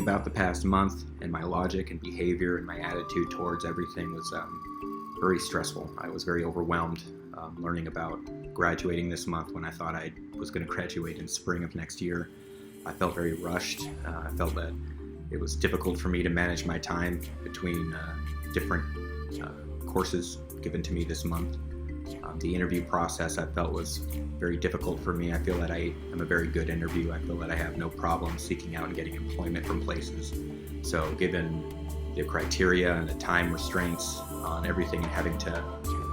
about the past month, and my logic and behavior and my attitude towards everything was very stressful. I was very overwhelmed learning about graduating this month when I thought I was going to graduate in spring of next year. I felt very rushed. I felt that it was difficult for me to manage my time between different courses given to me this month. The interview process I felt was very difficult for me. I feel that I am a very good interviewer. I feel that I have no problem seeking out and getting employment from places. So given the criteria and the time restraints on everything and having to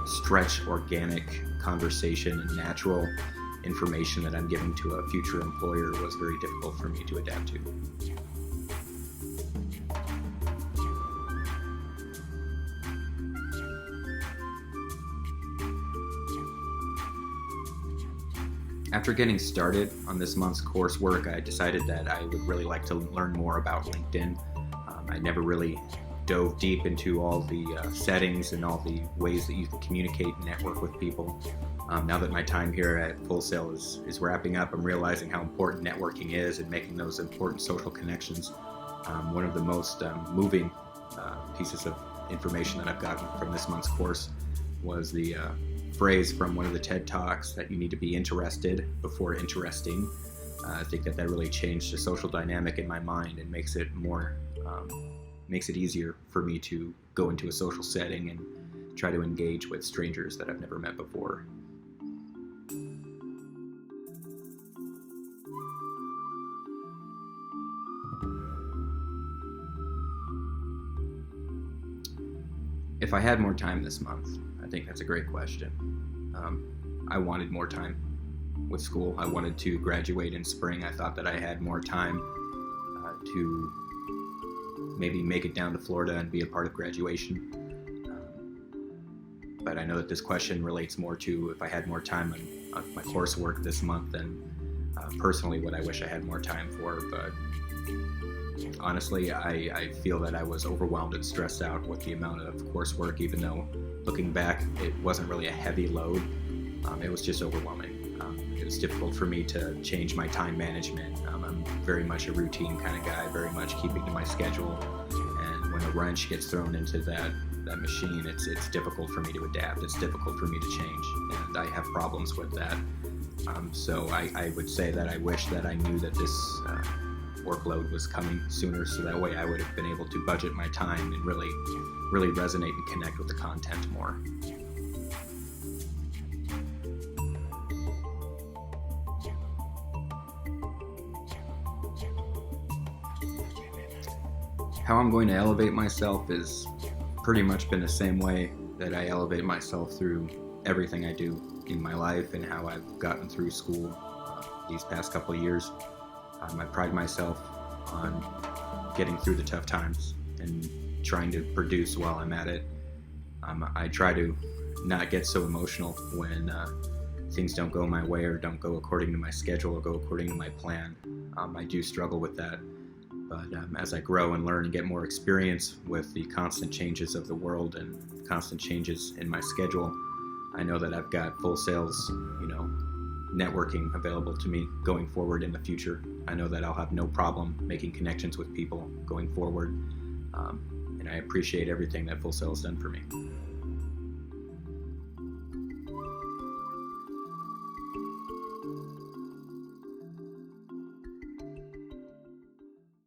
stretch organic conversation and natural information that I'm giving to a future employer was very difficult for me to adapt to. After getting started on this month's coursework, I decided that I would really like to learn more about LinkedIn. I never really dove deep into all the settings and all the ways that you can communicate and network with people. Now that my time here at Full Sail is wrapping up, I'm realizing how important networking is and making those important social connections. One of the most moving pieces of information that I've gotten from this month's course was the phrase from one of the TED Talks that you need to be interested before interesting. I think that really changed the social dynamic in my mind and makes it easier for me to go into a social setting and try to engage with strangers that I've never met before. If I had more time this month, I think that's a great question. I wanted more time with school. I wanted to graduate in spring. I thought that I had more time to maybe make it down to Florida and be a part of graduation. But I know that this question relates more to if I had more time on my coursework this month than personally what I wish I had more time for. But honestly, I feel that I was overwhelmed and stressed out with the amount of coursework, even though looking back, it wasn't really a heavy load. It was just overwhelming. It was difficult for me to change my time management. I'm very much a routine kind of guy, very much keeping to my schedule. And when a wrench gets thrown into that machine, it's difficult for me to adapt. It's difficult for me to change, and I have problems with that. So I would say that I wish that I knew that this workload was coming sooner, so that way I would have been able to budget my time and really resonate and connect with the content more. How I'm going to elevate myself is pretty much been the same way that I elevate myself through everything I do in my life and how I've gotten through school these past couple of years. I pride myself on getting through the tough times and trying to produce while I'm at it. I try to not get so emotional when things don't go my way or don't go according to my schedule or go according to my plan. I do struggle with that. But as I grow and learn and get more experience with the constant changes of the world and constant changes in my schedule, I know that I've got Full Sail's, networking available to me going forward in the future. I know that I'll have no problem making connections with people going forward, and I appreciate everything that Full Sail has done for me.